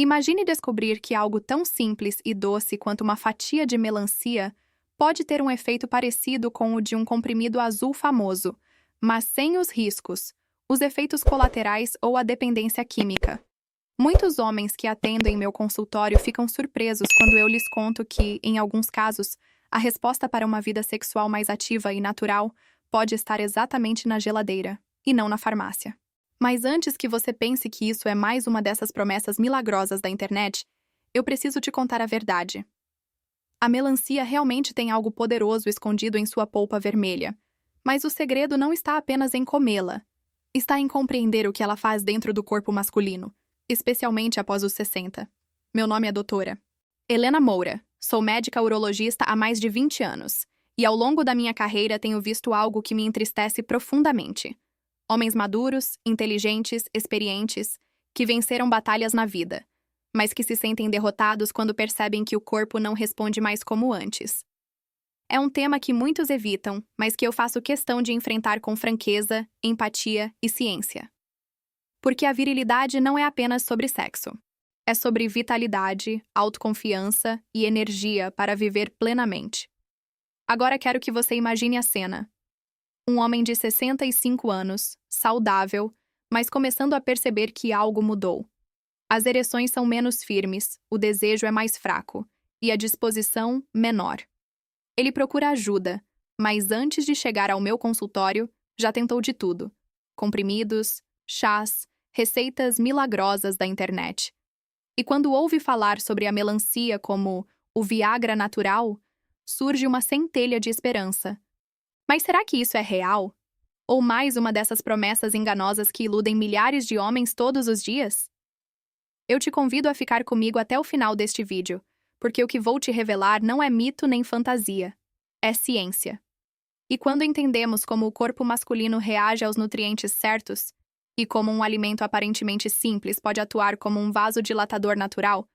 Imagine descobrir que algo tão simples e doce quanto uma fatia de melancia pode ter um efeito parecido com o de um comprimido azul famoso, mas sem os riscos, os efeitos colaterais ou a dependência química. Muitos homens que atendo em meu consultório ficam surpresos quando eu lhes conto que, em alguns casos, a resposta para uma vida sexual mais ativa e natural pode estar exatamente na geladeira, e não na farmácia. Mas antes que você pense que isso é mais uma dessas promessas milagrosas da internet, eu preciso te contar a verdade. A melancia realmente tem algo poderoso escondido em sua polpa vermelha, mas o segredo não está apenas em comê-la. Está em compreender o que ela faz dentro do corpo masculino, especialmente após os 60. Meu nome é doutora Helena Moura, sou médica urologista há mais de 20 anos, e ao longo da minha carreira tenho visto algo que me entristece profundamente. Homens maduros, inteligentes, experientes, que venceram batalhas na vida, mas que se sentem derrotados quando percebem que o corpo não responde mais como antes. É um tema que muitos evitam, mas que eu faço questão de enfrentar com franqueza, empatia e ciência. Porque a virilidade não é apenas sobre sexo. É sobre vitalidade, autoconfiança e energia para viver plenamente. Agora quero que você imagine a cena. Um homem de 65 anos, saudável, mas começando a perceber que algo mudou. As ereções são menos firmes, o desejo é mais fraco e a disposição menor. Ele procura ajuda, mas antes de chegar ao meu consultório, já tentou de tudo: comprimidos, chás, receitas milagrosas da internet. E quando ouve falar sobre a melancia como o Viagra natural, surge uma centelha de esperança. Mas será que isso é real? Ou mais uma dessas promessas enganosas que iludem milhares de homens todos os dias? Eu te convido a ficar comigo até o final deste vídeo, porque o que vou te revelar não é mito nem fantasia. É ciência. E quando entendemos como o corpo masculino reage aos nutrientes certos, e como um alimento aparentemente simples pode atuar como um vasodilatador natural,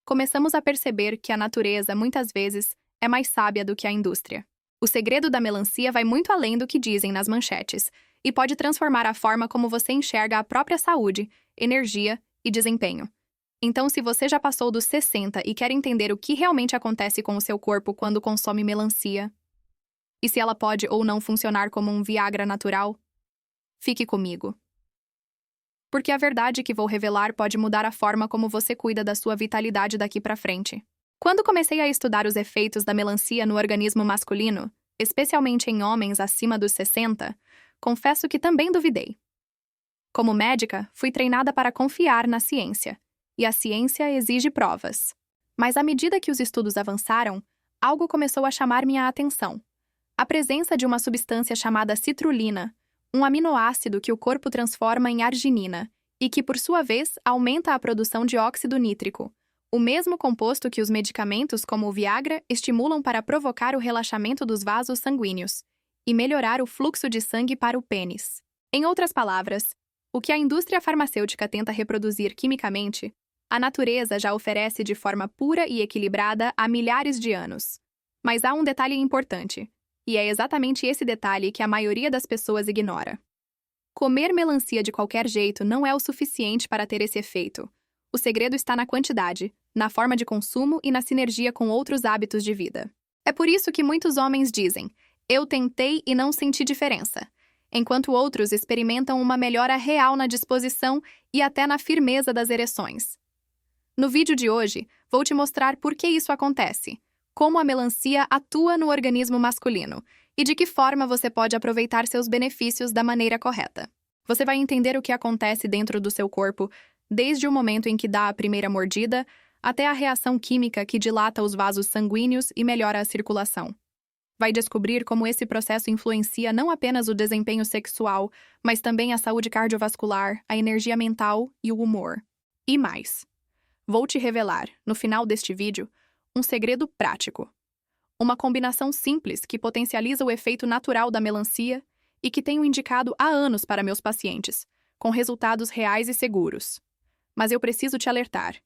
começamos a perceber que a natureza, muitas vezes, é mais sábia do que a indústria. O segredo da melancia vai muito além do que dizem nas manchetes e pode transformar a forma como você enxerga a própria saúde, energia e desempenho. Então, se você já passou dos 60 e quer entender o que realmente acontece com o seu corpo quando consome melancia, e se ela pode ou não funcionar como um Viagra natural, fique comigo. Porque a verdade que vou revelar pode mudar a forma como você cuida da sua vitalidade daqui para frente. Quando comecei a estudar os efeitos da melancia no organismo masculino, especialmente em homens acima dos 60, confesso que também duvidei. Como médica, fui treinada para confiar na ciência, e a ciência exige provas. Mas à medida que os estudos avançaram, algo começou a chamar minha atenção. A presença de uma substância chamada citrulina, um aminoácido que o corpo transforma em arginina, e que, por sua vez, aumenta a produção de óxido nítrico, o mesmo composto que os medicamentos como o Viagra estimulam para provocar o relaxamento dos vasos sanguíneos e melhorar o fluxo de sangue para o pênis. Em outras palavras, o que a indústria farmacêutica tenta reproduzir quimicamente, a natureza já oferece de forma pura e equilibrada há milhares de anos. Mas há um detalhe importante, e é exatamente esse detalhe que a maioria das pessoas ignora. Comer melancia de qualquer jeito não é o suficiente para ter esse efeito. O segredo está na quantidade, na forma de consumo e na sinergia com outros hábitos de vida. É por isso que muitos homens dizem: "Eu tentei e não senti diferença", enquanto outros experimentam uma melhora real na disposição e até na firmeza das ereções. No vídeo de hoje, vou te mostrar por que isso acontece, como a melancia atua no organismo masculino e de que forma você pode aproveitar seus benefícios da maneira correta. Você vai entender o que acontece dentro do seu corpo desde o momento em que dá a primeira mordida até a reação química que dilata os vasos sanguíneos e melhora a circulação. Vai descobrir como esse processo influencia não apenas o desempenho sexual, mas também a saúde cardiovascular, a energia mental e o humor. E mais. Vou te revelar, no final deste vídeo, um segredo prático. Uma combinação simples que potencializa o efeito natural da melancia e que tenho indicado há anos para meus pacientes, com resultados reais e seguros. Mas eu preciso te alertar.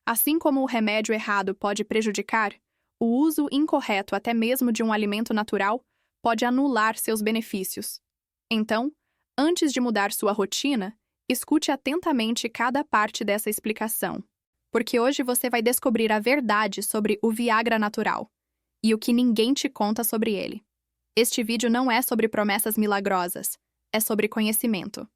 Assim como o remédio errado pode prejudicar, o uso incorreto até mesmo de um alimento natural pode anular seus benefícios. Então, antes de mudar sua rotina, escute atentamente cada parte dessa explicação. porque hoje você vai descobrir a verdade sobre o Viagra natural e o que ninguém te conta sobre ele. Este vídeo não é sobre promessas milagrosas, é sobre conhecimento.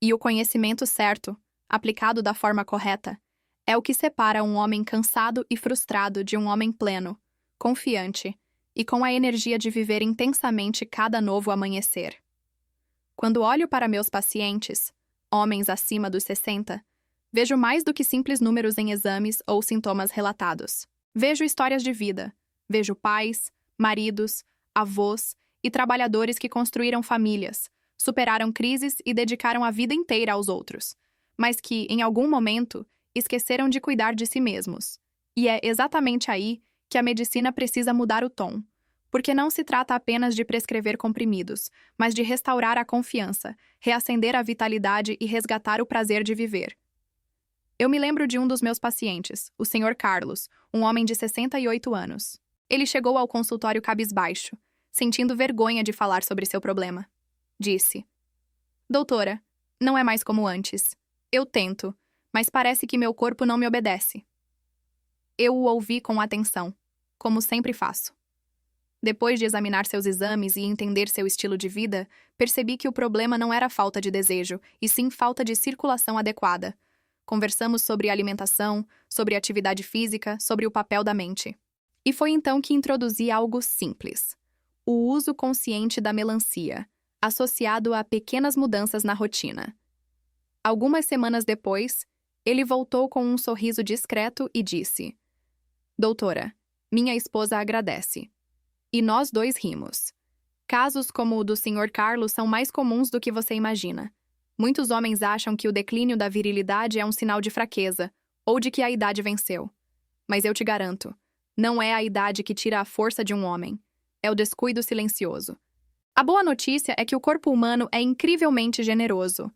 E o conhecimento certo, aplicado da forma correta, é o que separa um homem cansado e frustrado de um homem pleno, confiante e com a energia de viver intensamente cada novo amanhecer. Quando olho para meus pacientes, homens acima dos 60, vejo mais do que simples números em exames ou sintomas relatados. Vejo histórias de vida, vejo pais, maridos, avós e trabalhadores que construíram famílias, superaram crises e dedicaram a vida inteira aos outros, mas que, em algum momento, esqueceram de cuidar de si mesmos. E é exatamente aí que a medicina precisa mudar o tom, porque não se trata apenas de prescrever comprimidos, mas de restaurar a confiança, reacender a vitalidade e resgatar o prazer de viver. Eu me lembro de um dos meus pacientes, o Sr. Carlos, um homem de 68 anos. Ele chegou ao consultório cabisbaixo, sentindo vergonha de falar sobre seu problema. Disse: "Doutora, não é mais como antes. Eu tento, mas parece que meu corpo não me obedece." Eu o ouvi com atenção, como sempre faço. Depois de examinar seus exames e entender seu estilo de vida, percebi que o problema não era falta de desejo, e sim falta de circulação adequada. Conversamos sobre alimentação, sobre atividade física, sobre o papel da mente. E foi então que introduzi algo simples: o uso consciente da melancia, associado a pequenas mudanças na rotina. Algumas semanas depois, ele voltou com um sorriso discreto e disse: "Doutora, minha esposa agradece." E nós dois rimos. Casos como o do Sr. Carlos são mais comuns do que você imagina. Muitos homens acham que o declínio da virilidade é um sinal de fraqueza, ou de que a idade venceu. Mas eu te garanto, não é a idade que tira a força de um homem. É o descuido silencioso. A boa notícia é que o corpo humano é incrivelmente generoso.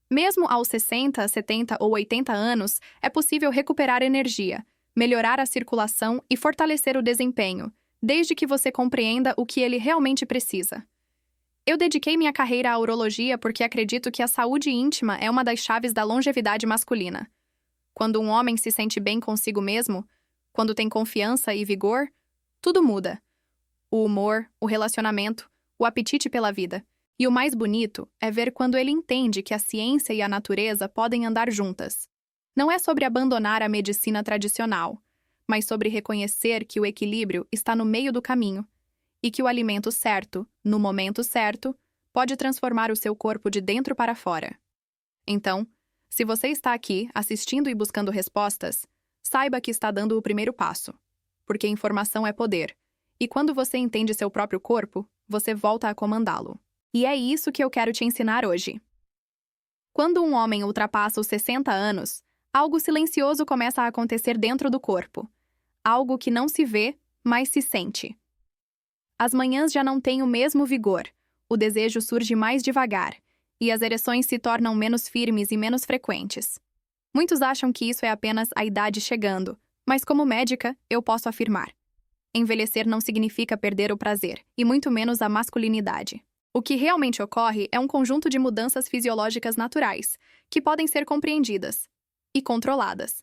Mesmo aos 60, 70 ou 80 anos, é possível recuperar energia, melhorar a circulação e fortalecer o desempenho, desde que você compreenda o que ele realmente precisa. Eu dediquei minha carreira à urologia porque acredito que a saúde íntima é uma das chaves da longevidade masculina. Quando um homem se sente bem consigo mesmo, quando tem confiança e vigor, tudo muda. O humor, o relacionamento, o apetite pela vida. E o mais bonito é ver quando ele entende que a ciência e a natureza podem andar juntas. Não é sobre abandonar a medicina tradicional, mas sobre reconhecer que o equilíbrio está no meio do caminho e que o alimento certo, no momento certo, pode transformar o seu corpo de dentro para fora. Então, se você está aqui assistindo e buscando respostas, saiba que está dando o primeiro passo, porque informação é poder, e quando você entende seu próprio corpo, você volta a comandá-lo. E é isso que eu quero te ensinar hoje. Quando um homem ultrapassa os 60 anos, algo silencioso começa a acontecer dentro do corpo. Algo que não se vê, mas se sente. As manhãs já não têm o mesmo vigor, o desejo surge mais devagar, e as ereções se tornam menos firmes e menos frequentes. Muitos acham que isso é apenas a idade chegando, mas como médica, eu posso afirmar: envelhecer não significa perder o prazer, e muito menos a masculinidade. O que realmente ocorre é um conjunto de mudanças fisiológicas naturais, que podem ser compreendidas e controladas.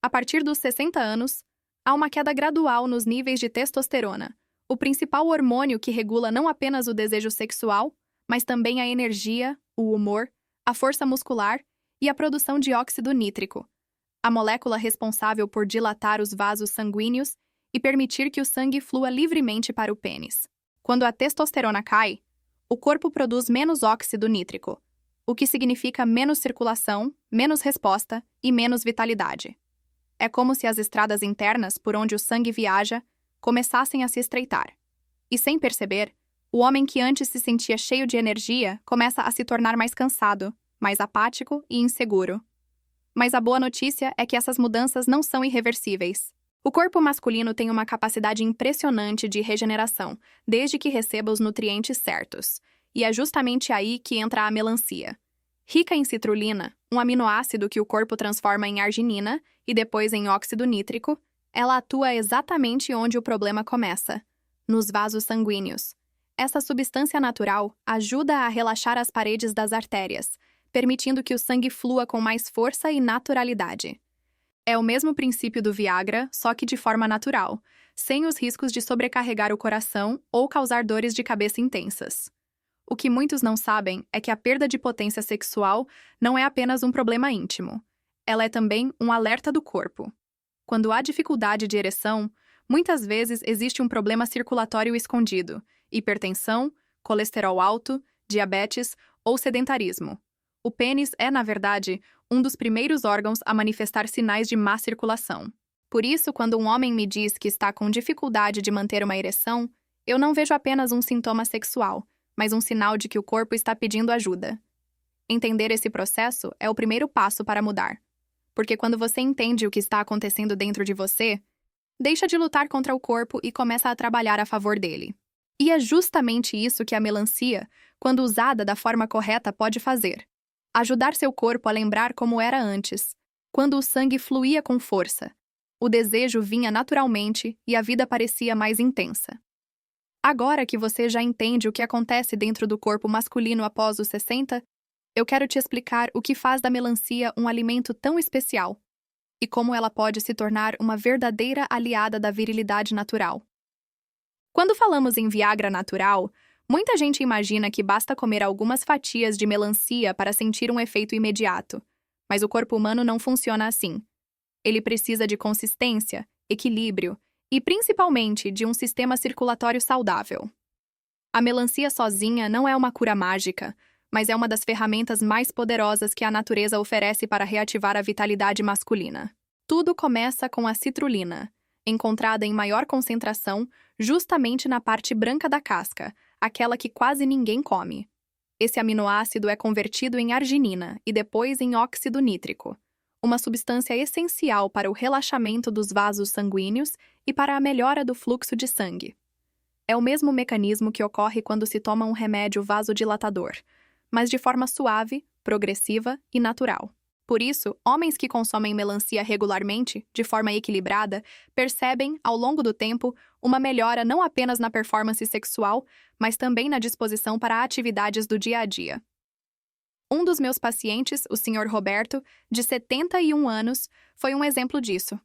A partir dos 60 anos, há uma queda gradual nos níveis de testosterona, o principal hormônio que regula não apenas o desejo sexual, mas também a energia, o humor, a força muscular e a produção de óxido nítrico, a molécula responsável por dilatar os vasos sanguíneos e permitir que o sangue flua livremente para o pênis. Quando a testosterona cai, o corpo produz menos óxido nítrico, o que significa menos circulação, menos resposta e menos vitalidade. É como se as estradas internas por onde o sangue viaja começassem a se estreitar. E sem perceber, o homem que antes se sentia cheio de energia começa a se tornar mais cansado, mais apático e inseguro. Mas a boa notícia é que essas mudanças não são irreversíveis. O corpo masculino tem uma capacidade impressionante de regeneração, desde que receba os nutrientes certos. E é justamente aí que entra a melancia. Rica em citrulina, um aminoácido que o corpo transforma em arginina e depois em óxido nítrico, ela atua exatamente onde o problema começa, nos vasos sanguíneos. Essa substância natural ajuda a relaxar as paredes das artérias, permitindo que o sangue flua com mais força e naturalidade. É o mesmo princípio do Viagra, só que de forma natural, sem os riscos de sobrecarregar o coração ou causar dores de cabeça intensas. O que muitos não sabem é que a perda de potência sexual não é apenas um problema íntimo. Ela é também um alerta do corpo. Quando há dificuldade de ereção, muitas vezes existe um problema circulatório escondido: hipertensão, colesterol alto, diabetes ou sedentarismo. O pênis é, na verdade, um dos primeiros órgãos a manifestar sinais de má circulação. Por isso, quando um homem me diz que está com dificuldade de manter uma ereção, eu não vejo apenas um sintoma sexual, mas um sinal de que o corpo está pedindo ajuda. Entender esse processo é o primeiro passo para mudar. Porque quando você entende o que está acontecendo dentro de você, deixa de lutar contra o corpo e começa a trabalhar a favor dele. E é justamente isso que a melancia, quando usada da forma correta, pode fazer: ajudar seu corpo a lembrar como era antes, quando o sangue fluía com força, o desejo vinha naturalmente e a vida parecia mais intensa. Agora que você já entende o que acontece dentro do corpo masculino após os 60, eu quero te explicar o que faz da melancia um alimento tão especial e como ela pode se tornar uma verdadeira aliada da virilidade natural. Quando falamos em Viagra natural, muita gente imagina que basta comer algumas fatias de melancia para sentir um efeito imediato, mas o corpo humano não funciona assim. Ele precisa de consistência, equilíbrio e, principalmente, de um sistema circulatório saudável. A melancia sozinha não é uma cura mágica, mas é uma das ferramentas mais poderosas que a natureza oferece para reativar a vitalidade masculina. Tudo começa com a citrulina, encontrada em maior concentração justamente na parte branca da casca, aquela que quase ninguém come. Esse aminoácido é convertido em arginina e depois em óxido nítrico, uma substância essencial para o relaxamento dos vasos sanguíneos e para a melhora do fluxo de sangue. É o mesmo mecanismo que ocorre quando se toma um remédio vasodilatador, mas de forma suave, progressiva e natural. Por isso, homens que consomem melancia regularmente, de forma equilibrada, percebem, ao longo do tempo, uma melhora não apenas na performance sexual, mas também na disposição para atividades do dia a dia. Um dos meus pacientes, o Sr. Roberto, de 71 anos, foi um exemplo disso.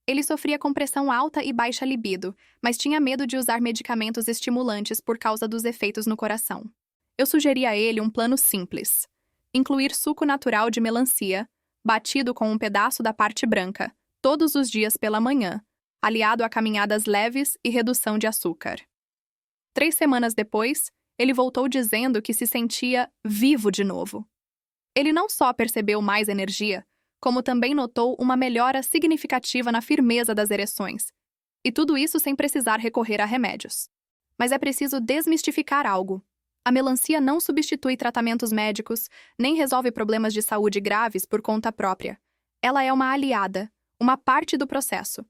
Ele sofria com pressão alta e baixa libido, mas tinha medo de usar medicamentos estimulantes por causa dos efeitos no coração. Eu sugeri a ele um plano simples: incluir suco natural de melancia, batido com um pedaço da parte branca, todos os dias pela manhã, aliado a caminhadas leves e redução de açúcar. 3 semanas depois, ele voltou dizendo que se sentia vivo de novo. Ele não só percebeu mais energia, como também notou uma melhora significativa na firmeza das ereções. E tudo isso sem precisar recorrer a remédios. Mas é preciso desmistificar algo. A melancia não substitui tratamentos médicos, nem resolve problemas de saúde graves por conta própria. Ela é uma aliada, uma parte do processo.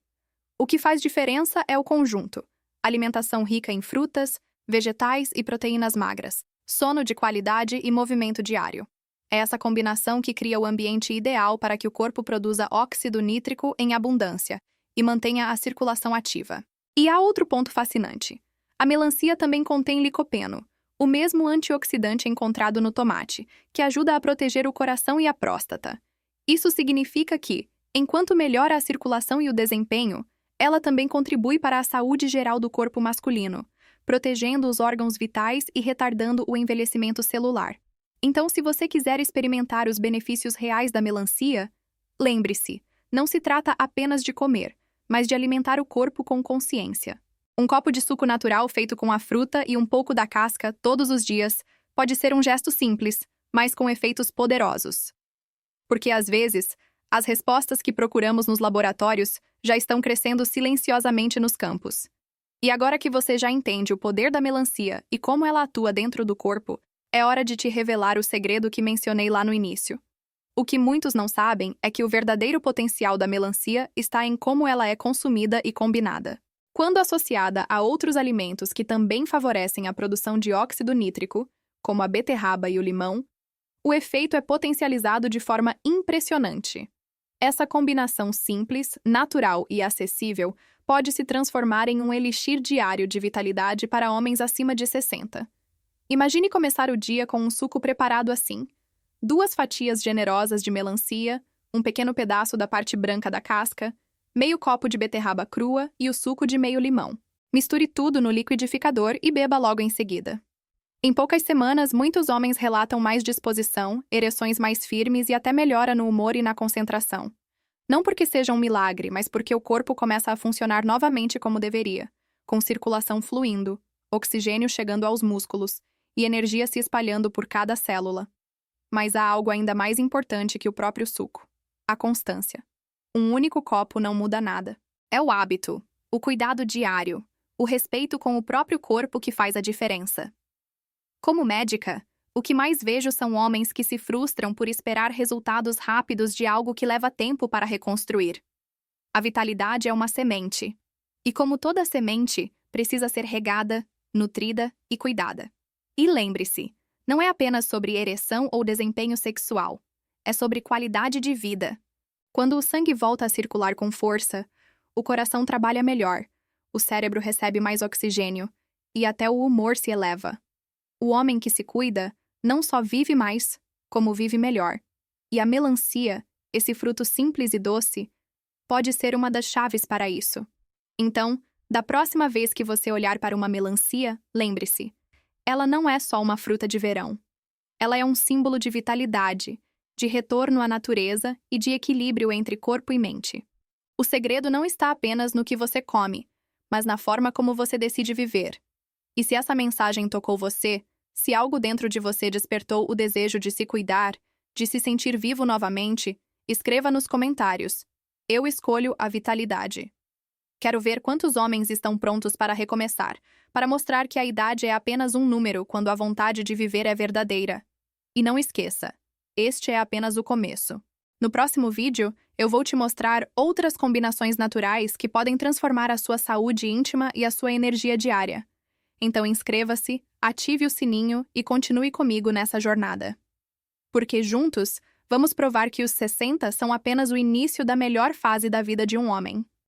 O que faz diferença é o conjunto: alimentação rica em frutas, vegetais e proteínas magras, sono de qualidade e movimento diário. É essa combinação que cria o ambiente ideal para que o corpo produza óxido nítrico em abundância e mantenha a circulação ativa. E há outro ponto fascinante: a melancia também contém licopeno, o mesmo antioxidante encontrado no tomate, que ajuda a proteger o coração e a próstata. Isso significa que, enquanto melhora a circulação e o desempenho, ela também contribui para a saúde geral do corpo masculino, protegendo os órgãos vitais e retardando o envelhecimento celular. Então, se você quiser experimentar os benefícios reais da melancia, lembre-se, não se trata apenas de comer, mas de alimentar o corpo com consciência. Um copo de suco natural feito com a fruta e um pouco da casca todos os dias pode ser um gesto simples, mas com efeitos poderosos. Porque, às vezes, as respostas que procuramos nos laboratórios já estão crescendo silenciosamente nos campos. E agora que você já entende o poder da melancia e como ela atua dentro do corpo, é hora de te revelar o segredo que mencionei lá no início. O que muitos não sabem é que o verdadeiro potencial da melancia está em como ela é consumida e combinada. Quando associada a outros alimentos que também favorecem a produção de óxido nítrico, como a beterraba e o limão, o efeito é potencializado de forma impressionante. Essa combinação simples, natural e acessível pode se transformar em um elixir diário de vitalidade para homens acima de 60. Imagine começar o dia com um suco preparado assim: 2 fatias generosas de melancia, um pequeno pedaço da parte branca da casca, meio copo de beterraba crua e o suco de meio limão. Misture tudo no liquidificador e beba logo em seguida. Em poucas semanas, muitos homens relatam mais disposição, ereções mais firmes e até melhora no humor e na concentração. Não porque seja um milagre, mas porque o corpo começa a funcionar novamente como deveria, com circulação fluindo, oxigênio chegando aos músculos e energia se espalhando por cada célula. Mas há algo ainda mais importante que o próprio suco: a constância. Um único copo não muda nada. É o hábito, o cuidado diário, o respeito com o próprio corpo que faz a diferença. Como médica, o que mais vejo são homens que se frustram por esperar resultados rápidos de algo que leva tempo para reconstruir. A vitalidade é uma semente. E como toda semente, precisa ser regada, nutrida e cuidada. E lembre-se, não é apenas sobre ereção ou desempenho sexual. É sobre qualidade de vida. Quando o sangue volta a circular com força, o coração trabalha melhor, o cérebro recebe mais oxigênio e até o humor se eleva. O homem que se cuida não só vive mais, como vive melhor. E a melancia, esse fruto simples e doce, pode ser uma das chaves para isso. Então, da próxima vez que você olhar para uma melancia, lembre-se, ela não é só uma fruta de verão. Ela é um símbolo de vitalidade, de retorno à natureza e de equilíbrio entre corpo e mente. O segredo não está apenas no que você come, mas na forma como você decide viver. E se essa mensagem tocou você, se algo dentro de você despertou o desejo de se cuidar, de se sentir vivo novamente, escreva nos comentários: eu escolho a vitalidade. Quero ver quantos homens estão prontos para recomeçar, para mostrar que a idade é apenas um número quando a vontade de viver é verdadeira. E não esqueça, este é apenas o começo. No próximo vídeo, eu vou te mostrar outras combinações naturais que podem transformar a sua saúde íntima e a sua energia diária. Então inscreva-se, ative o sininho e continue comigo nessa jornada. Porque juntos, vamos provar que os 60 são apenas o início da melhor fase da vida de um homem.